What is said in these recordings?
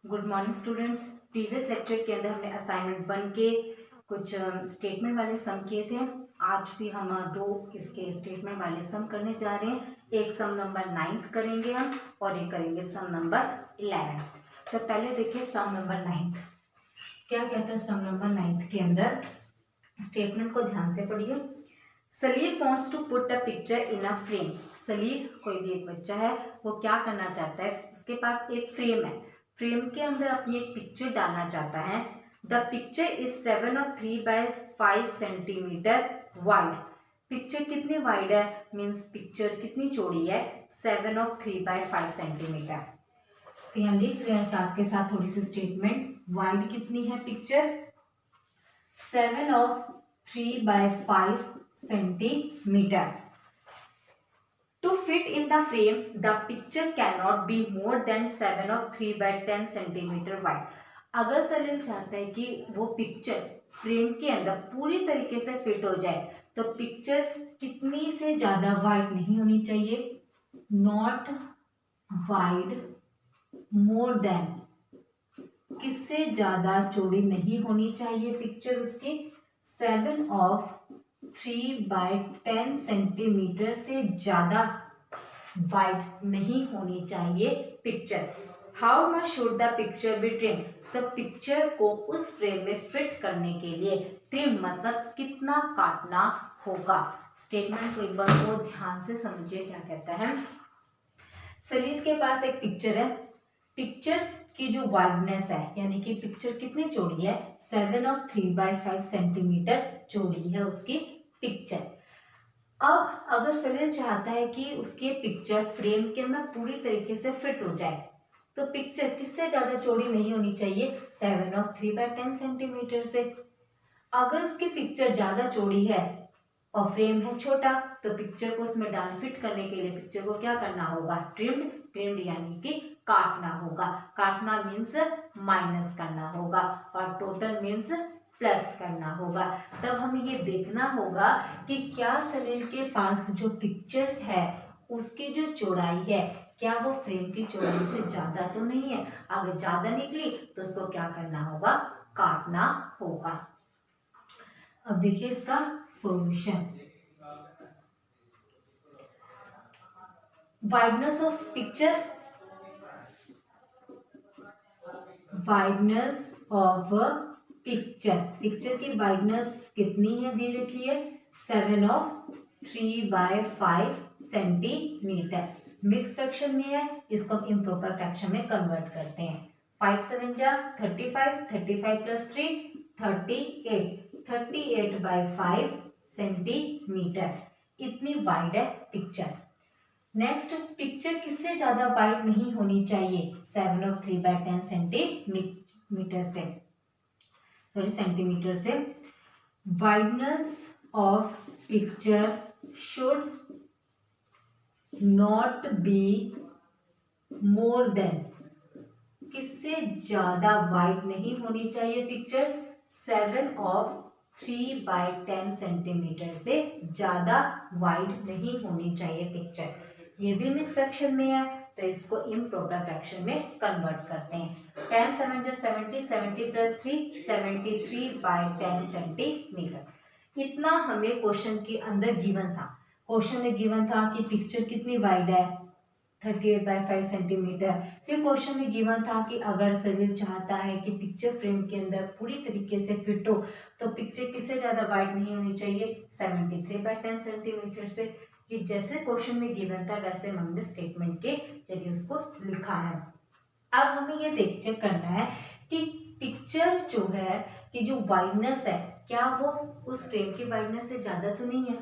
Good morning students. Previous lecture के अंदर हमने असाइनमेंट 1 के कुछ स्टेटमेंट वाले सम किए थे। आज भी हम दो इसके स्टेटमेंट वाले सम करने जा रहे हैं। एक सम नंबर 9 करेंगे हम और एक करेंगे सम नंबर 11। तो पहले देखिए सम नंबर 9 क्या कहता है। सम नंबर 9 के अंदर स्टेटमेंट को ध्यान से पढ़िए। Salil wants to put a picture in a frame. Salil कोई भी एक बच्चा है, वो क्या करना चाहता है, उसके पास एक फ्रेम है, फ्रेम के अंदर अपनी एक पिक्चर डालना चाहता है। The picture is 7/3/5 centimetre wide. Picture कितनी वाइड है, मीन्स पिक्चर कितनी चौड़ी है, 7/3/5 सेंटीमीटर। तो यहाँ लिख रहे हैं साथ के साथ थोड़ी सी स्टेटमेंट। वाइड कितनी है picture, 7/3/5 centimetre. To fit in the frame, the picture cannot be more than 7/3/10 centimetre wide. अगर सलील चाहता है कि वो पिक्चर फ्रेम के अंदर पूरी तरीके से फिट हो जाए, तो पिक्चर कितनी से ज्यादा वाइड नहीं होनी चाहिए, नॉट वाइड मोर देन, किससे ज्यादा चौड़ी नहीं होनी चाहिए पिक्चर उसकी, 7/3/10 सेंटीमीटर से ज्यादा वाइड नहीं होनी चाहिए picture. How much should the picture be trim. तो पिक्चर को उस फ्रेम में फिट करने के लिए ट्रिम मतलब कितना काटना होगा। स्टेटमेंट को एक बार वो ध्यान से समझिए क्या कहता है। सलील के पास एक पिक्चर है, पिक्चर की जो वाइडनेस है यानी कि पिक्चर कितनी चौड़ी है, 7/3/5 सेंटीमीटर चौड़ी है उसकी पिक्चर। अब अगर सलील चाहता है कि उसकी पिक्चर फ्रेम के अंदर पूरी तरीके से फिट हो जाए, तो पिक्चर किससे ज्यादा चौड़ी नहीं होनी चाहिए, 7/3/10 सेंटीमीटर से। अगर उसकी पिक्चर ज्यादा चौड़ी है और फ्रेम है छोटा, तो पिक्चर को उसमें डाल फिट करने के लिए पिक्चर को क्या करना होगा, ट्रिम्ड। ट्रिम्ड यानी कि काटना होगा। काटना मीन्स माइनस करना होगा और टोटल मीन्स प्लस करना होगा। तब हमें ये देखना होगा कि क्या सलील के पास जो पिक्चर है उसकी जो चौड़ाई है, क्या वो फ्रेम की चौड़ाई से ज्यादा तो नहीं है। अगर ज्यादा निकली तो उसको क्या करना होगा, काटना होगा। अब देखिए इसका solution. Wideness of picture, wideness of picture, picture की वाइडनेस कितनी है दी रखी है, 7/3/5 सेंटीमीटर। मिक्स फ्रैक्शन में है, इसको हम इम्प्रॉपर फ्रैक्शन में कन्वर्ट करते हैं। 5 7 जा 35, 35 + 3 38, 38/5 सेंटीमीटर। इतनी वाइड है पिक्चर। नेक्स्ट, पिक्चर किससे ज्यादा वाइड नहीं होनी चाहिए, 7/3/10 सेंटीमीटर से, सॉरी सेंटीमीटर से। Wideness of picture should not be more than, किससे ज्यादा वाइड नहीं होनी चाहिए पिक्चर, 7/3/10 सेंटीमीटर से ज्यादा वाइड नहीं होनी चाहिए पिक्चर। ये भी मिक्स फ्रैक्शन में है, तो इसको इम्प्रॉपर फ्रैक्शन में कन्वर्ट करते हैं। 10 7 जा 70, 70 + 3 73/10 सेंटीमीटर। इतना हमें क्वेश्चन के अंदर गिवन था। क्वेश्चन में गिवन था कि पिक्चर कितनी वाइड है, 38/5 सेंटीमीटर। फिर क्वेश्चन में गिवन था कि अगर सलील चाहता है कि पिक्चर फ्रेम के अंदर पूरी तरीके से फिट हो, तो पिक्चर किससे ज्यादा वाइड नहीं होनी चाहिए, 73/10 सेंटीमीटर से। कि जैसे क्वेश्चन में गिवन था वैसे हमने स्टेटमेंट के जरिए उसको लिखा है। अब हमें ये चेक करना है कि पिक्चर जो है कि जो वाइडनेस है, क्या वो उस फ्रेम की वाइडनेस से ज्यादा तो नहीं है,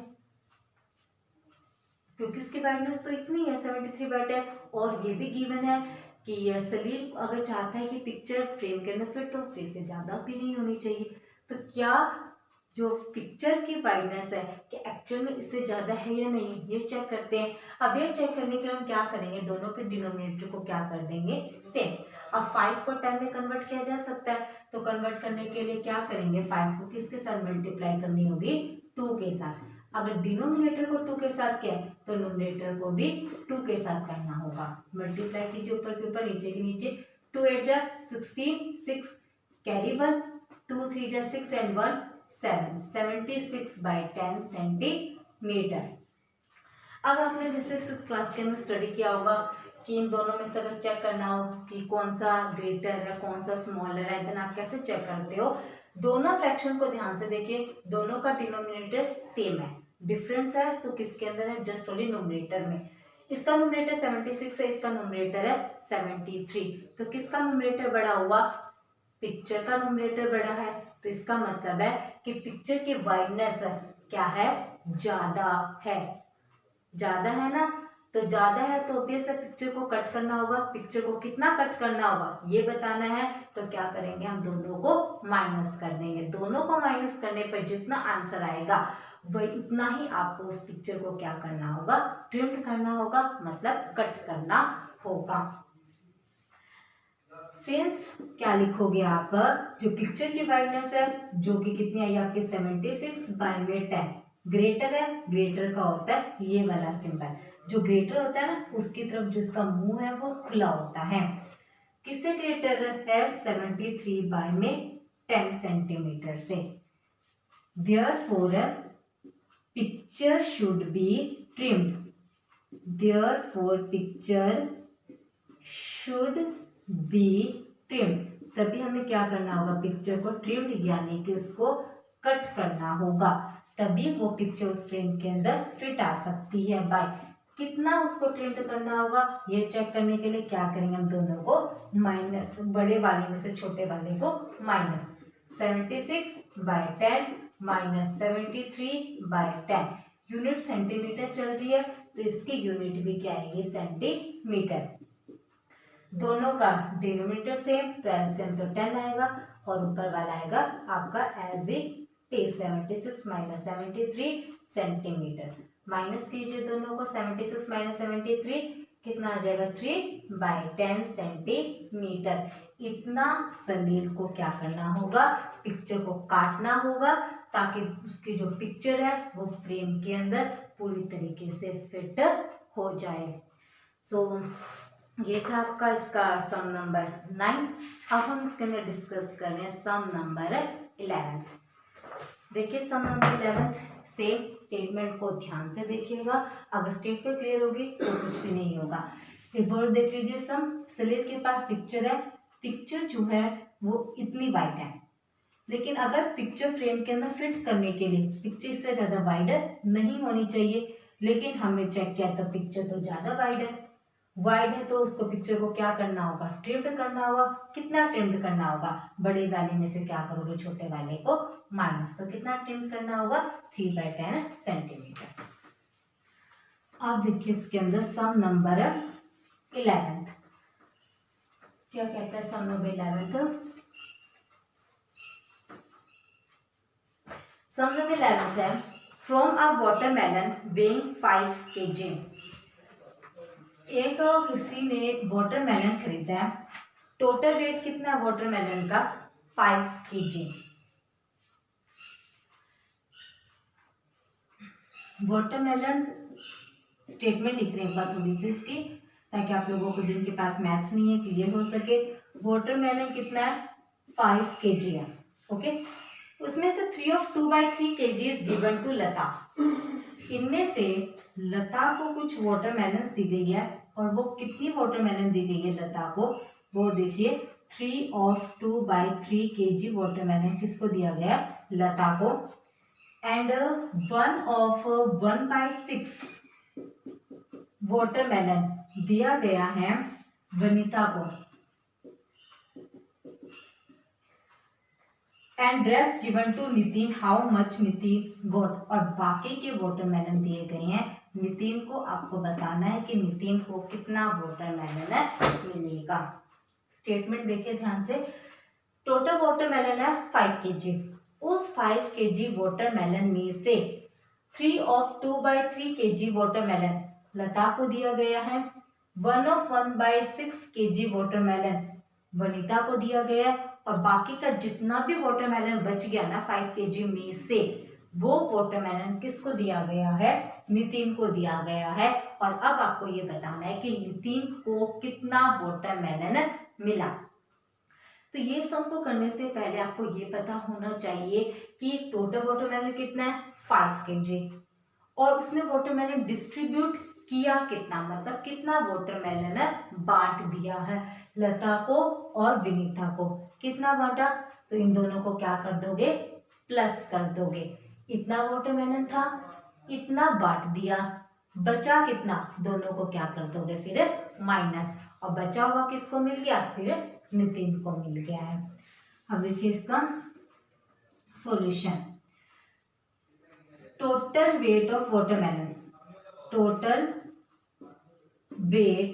क्योंकि उसकी वाइडनेस तो इतनी है 73/10। और ये भी गिवन है कि सलील अगर चाहता है कि पिक्चर फ्रेम के अंदर फिट हो, तो इससे ज्यादा भी नहीं होनी चाहिए। तो क्या जो पिक्चर की वाइडनेस है कि एक्चुअल में इससे ज्यादा है या नहीं, ये चेक करते हैं। अब ये चेक करने के लिए हम क्या करेंगे, दोनों के डिनोमिनेटर को क्या कर देंगे, सेम। अब 5 को 10 में कन्वर्ट किया जा सकता है, तो कन्वर्ट करने के लिए क्या करेंगे, 5 को किसके साथ मल्टीप्लाई करनी होगी, 2 के साथ। अगर डिनोमिनेटर को 2 के साथ किया तो न्यूमरेटर को भी 2 के साथ करना होगा। मल्टीप्लाई कीजिए ऊपर के ऊपर, नीचे के नीचे, 2 8 जा 16, 6 कैरी 1, 2 3 जा 6 and 1 7, 76 by 10 सेंटीमीटर। अब आपने जैसे 6 क्लास के अंदर स्टडी किया होगा कि इन दोनों में से अगर चेक करना हो कि कौन सा ग्रेटर है कौन सा स्मॉलर है, देन आप कैसे चेक करते हो। दोनों फ्रैक्शन को ध्यान से देखिए, दोनों का डिनोमिनेटर सेम है, डिफरेंस है तो किसके अंदर है, जस्ट ओनली न्यूमरेटर में। इसका न्यूमरेटर 76 है, इसका न्यूमरेटर है 73, तो किसका न्यूमरेटर बड़ा हुआ, पिक्चर का न्यूमरेटर बड़ा है। तो इसका मतलब है कि पिक्चर की वाइडनेस क्या है, ज्यादा है, ज्यादा है ना। तो ज्यादा है तो ऑब्वियस है पिक्चर को कट करना होगा, पिक्चर को कितना कट करना होगा ये बताना है। तो क्या करेंगे, हम दोनों को माइनस कर देंगे, दोनों को माइनस करने पर जितना आंसर आएगा वही उतना ही आपको उस पिक्चर को क्या करना होगा, ट्रिम करना होगा, मतलब कट करना होगा। सेंस क्या लिखोगे आप, जो पिक्चर की वाइडनेस है जो कि कितनी आई आपकी 76 बाय में 10, ग्रेटर है, ग्रेटर का होता है ये वाला सिंबल, जो ग्रेटर होता है ना उसकी तरफ जो इसका मुंह है वो खुला होता है। किससे ग्रेटर है, 73 बाय में 10 सेंटीमीटर से। Therefore picture should be trimmed, therefore picture should be trimmed, तभी हमें क्या करना होगा, पिक्चर को ट्रिम्ड यानी कि उसको कट करना होगा, तभी वो पिक्चर उस फ्रेम के अंदर फिट आ सकती है। बाय कितना उसको ट्रिम्ड करना होगा ये चेक करने के लिए क्या करेंगे, हम दोनों को माइनस, बड़े वाले में से छोटे वाले को minus, 76 by 10 minus 73 by 10, unit centimetre चल रही है तो इसकी यूनिट भी क्या आएगी, सेंटीमीटर। दोनों का डिनोमिनेटर सेम तो एलसीएम तो 10 आएगा और ऊपर वाला आएगा आपका as it is 76 minus 73 centimetre. Minus कीजिए दोनों को, 76 माइनस 73 कितना आ जाएगा, 3 बाय 10 सेंटीमीटर। इतना सलील को क्या करना होगा, पिक्चर को काटना होगा ताकि उसकी जो पिक्चर है वो फ्रेम के अंदर पूरी तरीके से फिट हो जाए। सो ये था आपका इसका सम नंबर 9। अब हम इसके अंदर डिस्कस कर रहे हैं सम नंबर 11। देखिए सम नंबर 11 सेम स्टेटमेंट को ध्यान से देखिएगा, अगर स्टेटमेंट क्लियर होगी तो कुछ भी नहीं होगा। एक बार देख लीजिए सम, सलील के पास पिक्चर है, पिक्चर जो है वो इतनी वाइड है, लेकिन अगर पिक्चर फ्रेम के अंदर फिट करने के लिए पिक्चर इससे ज़्यादा वाइड नहीं होनी चाहिए, लेकिन हमने चेक किया तो पिक्चर तो ज़्यादा वाइड है तो उसको पिक्चर को क्या करना होगा, ट्रिम्ड करना होगा। कितना ट्रिम्ड करना होगा, बड़े वाले में से क्या करोगे, छोटे वाले को माइनस, तो कितना ट्रिम्ड करना होगा, 3 बाय 10 सेंटीमीटर। अब देखिए इसके अंदर सम नंबर 11 क्या कहता है, सम नंबर 11 सम नंबर 11 है, from a watermelon weighing 5 kg। एक किसी ने वाटरमेलन खरीदा है, टोटल वेट कितना है वाटरमेलन का, 5 kg। वाटरमेलन स्टेटमेंट लिख रहे हैं एक बार थोड़ी सी इसकी, ताकि आप लोगों को जिनके पास मैथ्स नहीं है क्लियर हो सके। वाटरमेलन कितना है, 5 kg है, ओके। उसमें से 3/2/3 kg इज गिवन टू लता। इनमें से लता को कुछ वाटरमेलन दी गई है, और वो कितनी वाटरमेलन दी गई है लता को, वो देखिए 3/2/3 kg वाटरमेलन किसको दिया गया, लता को। एंड 1/6 वाटरमेलन दिया गया है वनिता को। And rest given to Nitin, how much Nitin got, और बाकी के वाटरमेलन दिए गए हैं नितिन को। आपको बताना है कि नितिन को कितना वाटरमेलन मिलेगा। स्टेटमेंट देखिए ध्यान से, टोटल वाटरमेलन है 5 kg। उस 5 kg वाटरमेलन में से 3/2/3 kg वाटरमेलन लता को दिया गया है, 1/1/6 kg वाटरमेलन वनिता को दिया गया है, और बाकी का जितना भी वाटरमेलन बच गया ना 5 kg में से, वो वाटरमेलन किसको दिया गया है, नितिन को दिया गया है। और अब आपको ये बताना है कि नितिन को कितना वाटरमेलन मिला। तो ये सब को करने से पहले आपको ये पता होना चाहिए कि टोटल वाटरमेलन कितना है 5 kg, और उसने वाटरमेलन डिस्ट्रीब्यूट किया कितना, मतलब कितना वाटरमेलन बांट दिया है लता को और विनीता को, कितना बांटा। तो इन दोनों को क्या कर दोगे, प्लस कर दोगे। इतना वाटरमेलन था, इतना बांट दिया, बचा कितना, दोनों को क्या कर दोगे फिर माइनस, और बचा हुआ किसको मिल गया, फिर नितिन को मिल गया है। अब देखिए इसका solution. Total weight of watermelon, total weight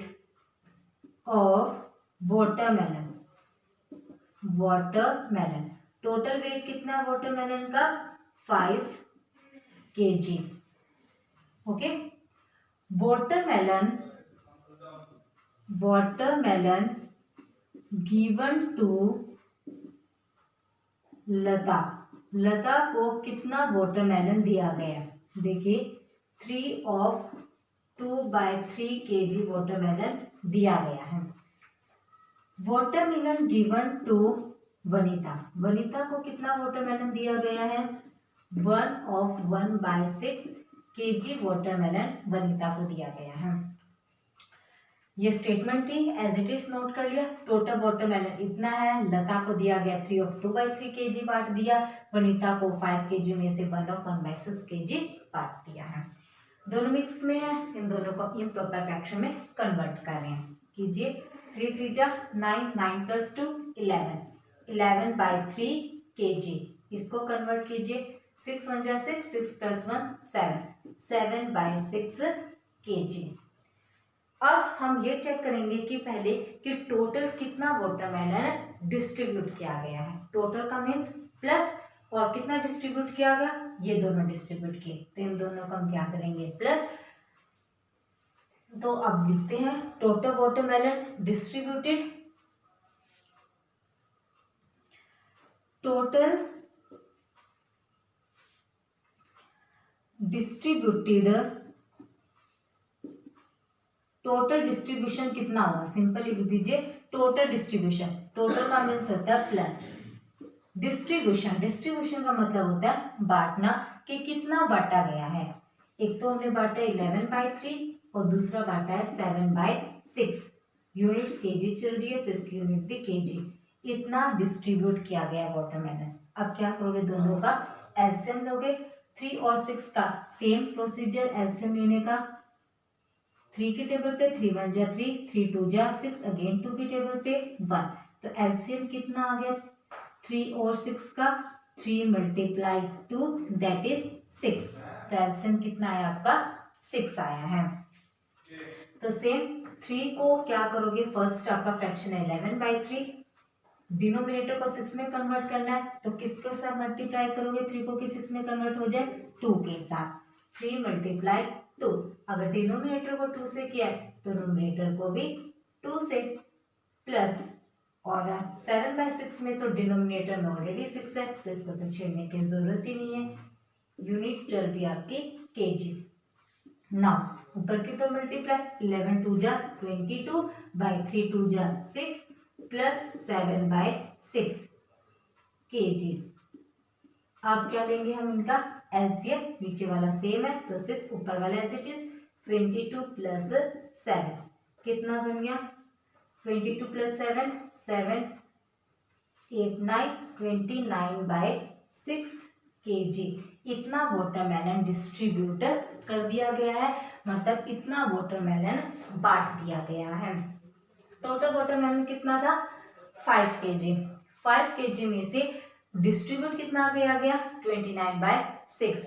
of watermelon, watermelon total weight कितना है वाटरमेलन का 5 kg। Okay, watermelon given to Lata, Lata को कितना वाटरमेलन दिया गया, देखिए 3/2 kg वाटरमेलन दिया गया है। Watermelon given to Vanita, Vanita को कितना वाटरमेलन दिया गया है 1/6 kg वाटरमेलन वनिता को दिया गया है। ये स्टेटमेंट थी, एज इट इज नोट कर लिया। टोटल वाटरमेलन इतना है, लता को दिया गया 3/2 kg बांट दिया, वनिता को 5 kg में से 1/6 kg बांट दिया है। दोनों मिक्स में है, इन दोनों को इम्प्रॉपर फ्रैक्शन में कन्वर्ट कर रहे हैं। कीजिए 3 3 जा 9, 9 + 2 11, 11/3 kg, इसको कन्वर्ट कीजिए। 6 1 जा 6, 6 + 1 7, 7/6 kg। अब हम ये चेक करेंगे कि पहले कि टोटल कितना वाटरमेलन डिस्ट्रीब्यूट किया गया है। टोटल का मीन्स प्लस, और कितना डिस्ट्रीब्यूट किया गया, ये दोनों डिस्ट्रीब्यूट किए, तो इन दोनों को हम क्या करेंगे प्लस। तो अब लिखते हैं total watermelon distributed, total distributed, total distribution कितना होगा, सिंपल लिख दीजिए टोटल डिस्ट्रीब्यूशन। टोटल का मीन्स होता है प्लस, डिस्ट्रीब्यूशन, डिस्ट्रीब्यूशन का मतलब होता है बांटना, कि कितना बांटा गया है। एक तो हमने बांटा 11/3 और दूसरा बांटा है 7/6। यूनिट्स केजी चल रही है तो इसकी यूनिट भी केजी। इतना डिस्ट्रीब्यूट किया गया है वाटरमेलन। अब क्या करोगे, दोनों का एलसीएम लोगे। 3 और 6 का सेम प्रोसीजर एलसीएम लेने का। 3 की टेबल पे 3 1 जा 3, 3 2 जा 6, अगेन 2 की टेबल पे 1, तो एलसीएम कितना आ गया 3 और 6 का, 3 × 2 दैट इज 6, तो एलसीएम कितना आया आपका 6 आया है। तो सेम 3 को क्या करोगे, फर्स्ट आपका फ्रैक्शन है 11/3, डिनोमिनेटर को 6 में कन्वर्ट करना है, तो किसके साथ मल्टीप्लाई करोगे 3 को कि 6 में कन्वर्ट हो जाए, 2 के साथ। 3 × 2, अगर डिनोमिनेटर को 2 से किया है तो नोमिनेटर को भी 2 से, प्लस, और 7/6 में तो डिनोमिनेटर में ऑलरेडी 6 है तो इसको तो छेड़ने की जरूरत ही नहीं है। यूनिट चल रही है आपकी केजी। नाउ ऊपर की ऊपर मल्टीप्लाई, 11 2 जा 22, 3 2 जा 6, प्लस 7/6 kg। अब क्या लेंगे हम इनका एलसीएम, नीचे वाला सेम है तो 6, ऊपर वाला एज इट इज 22 + 7 कितना बन गया 22 + 7, 7 8 9 29/6 kg। इतना वाटरमेलन डिस्ट्रीब्यूट कर दिया गया है, मतलब इतना वाटरमेलन बांट दिया गया है। टोटल वाटरमेलन कितना था 5 kg। 5 kg में से डिस्ट्रीब्यूट कितना गया 29/6।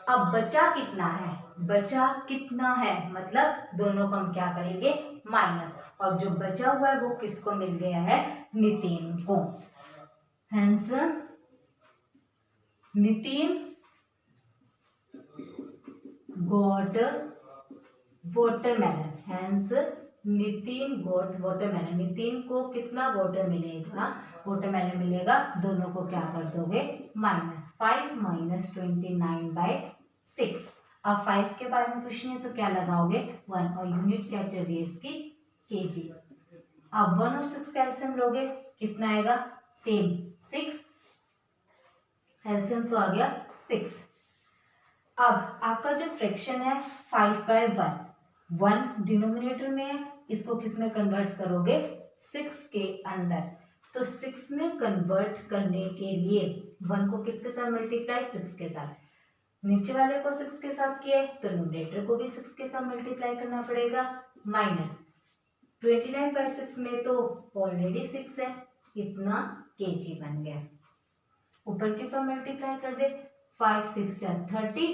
अब बचा कितना है, बचा कितना है मतलब दोनों को हम क्या करेंगे माइनस, और जो बचा हुआ है वो किसको मिल गया है नितिन को। Hence Nitin got watermelon, hence Nitin got watermelon. Nitin को कितना वाटर मिलेगा, वाटरमेलन मिलेगा, दोनों को क्या कर दोगे -5 - 29/6। अब 5 के बारे में पूछनी है तो क्या लगाओगे 1 और यूनिट क्या चल रही है इसकी केजी। अब 1 और 6 का एलसीएम लोगे कितना आएगा सेम 6, एलसीएम तो आ गया 6। अब आपका जो फ्रैक्शन है 5/1, 1 डिनोमिनेटर में है, इसको किस में कन्वर्ट करोगे 6 के अंदर। तो 6 में कन्वर्ट करने के लिए 1 को किसके साथ मल्टीप्लाई 6 के साथ, नीचे वाले को 6 के साथ किए तो न्यूमरेटर को भी 6 के साथ मल्टीप्लाई करना पड़ेगा। माइनस 29/6 में तो ऑलरेडी 6 है, इतना केजी बन गया। ऊपर के ऊपर मल्टीप्लाई कर दे 5 6 30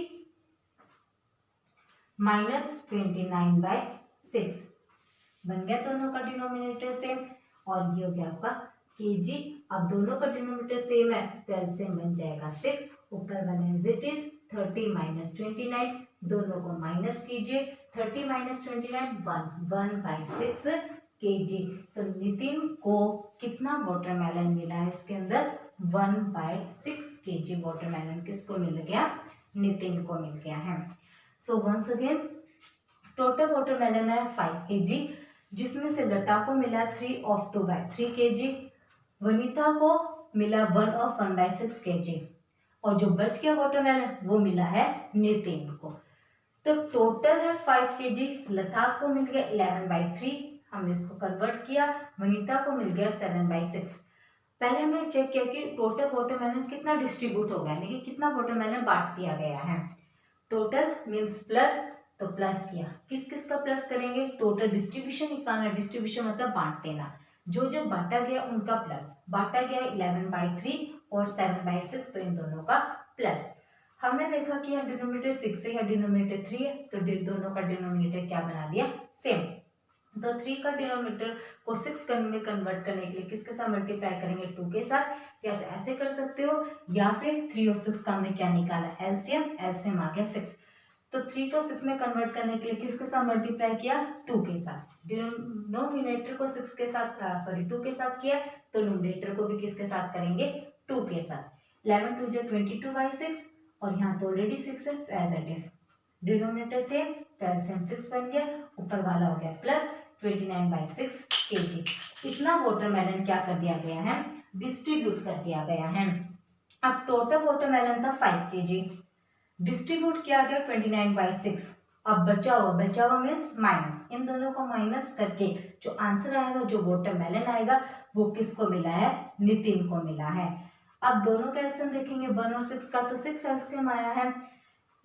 माइनस 29/6 बन गया दोनों का डिनोमिनेटर सेम और ये हो गया आपका केजी। अब दोनों का डिनोमिनेटर सेम है तो एलसीएम बन जाएगा 6, ऊपर बने एज इट इज 30 माइनस 29, दोनों को माइनस कीजिए 30 माइनस 29 1/6 केजी। तो नितिन को कितना वाटरमेलन मिला है इसके अंदर 1/6 केजी वाटरमेलन किसको मिल गया नितिन को मिल गया है। So once again total watermelon है 5 केजी, जिसमें से लता को मिला 3 of 2/3 केजी, वनीता को मिला 1 of 1/6 केजी और जो बच गया वाटरमेलन वो मिला है नितिन को। तो टोटल है 5 केजी, लता को मिल गया 11/3, हमने इसको कन्वर्ट किया, वनीता को मिल गया 7/6। पहले हमने चेक किया कि टोटल वाटरमेलन कितना डिस्ट्रीब्यूट हो गया, यानी कि कितना वाटरमेलन बांट दिया गया है। टोटल मीन्स प्लस, तो प्लस किया, किस किस का प्लस करेंगे, टोटल डिस्ट्रीब्यूशन निकालना, डिस्ट्रीब्यूशन मतलब बांट देना, जो जो बांटा गया उनका प्लस, बांटा गया 11/3 और 7/6 तो इन दोनों का प्लस। हमने देखा कि यहाँ डिनोमिनेटर 6 है या डिनोमिनेटर 3 है, तो दोनों का डिनोमिनेटर क्या बना दिया सेम। तो 3 का डिनोमिनेटर को 6 में कन्वर्ट करने के लिए किसके साथ मल्टीप्लाई करेंगे 2 के साथ, या तो ऐसे कर सकते हो या फिर 3 और 6 का हमने क्या निकाला एलसीएम, एलसीएम आ गया 6। तो 3 को 6 में कन्वर्ट करने के लिए किसके साथ मल्टीप्लाई किया 2 के साथ, डिनोमिनेटर को 6 के साथ 2 के साथ किया तो न्यूमरेटर को भी किसके साथ करेंगे 2 के साथ। 11 2 22/6 और यहाँ तो ऑलरेडी 6 है तो as it is denominator same तो एलसीएम 6 बन गया, ऊपर वाला हो गया प्लस 29/6 केजी। इतना वाटरमेलन क्या कर दिया गया है डिस्ट्रीब्यूट कर दिया गया है। अब टोटल वाटरमेलन था 5 केजी, डिस्ट्रीब्यूट किया गया 29/6। अब बचा हुआ मीन्स माइनस, इन दोनों को माइनस करके जो आंसर आएगा, जो वाटरमेलन आएगा वो किसको मिला है नितिन को मिला है। अब दोनों का एलसीएम देखेंगे 1 और 6 का, तो 6 एलसीएम आया है,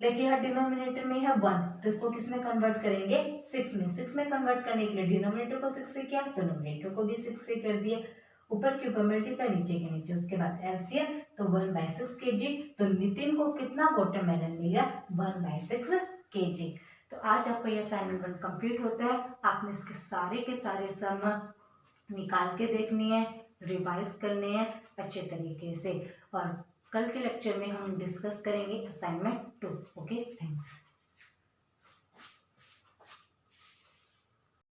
लेकिन यहाँ डिनोमिनेटर में है 1 तो इसको किस में कन्वर्ट करेंगे 6 में। 6 में कन्वर्ट करने के लिए डिनोमिनेटर को 6 से किया तो न्यूमरेटर को भी 6 से कर दिए, ऊपर के ऊपर मल्टीप्लाई नीचे के नीचे, उसके बाद एलसीएम तो 1/6 केजी। तो नितिन को कितना वाटरमेलन मिला 1/6 केजी। तो आज आपका ये असाइनमेंट 1 कंप्लीट होता है। आपने इसके सारे के सारे सम निकाल के देखनी है, रिवाइज करने हैं अच्छे तरीके से, और कल के लेक्चर में हम डिस्कस करेंगे असाइनमेंट 2। Okay, thanks.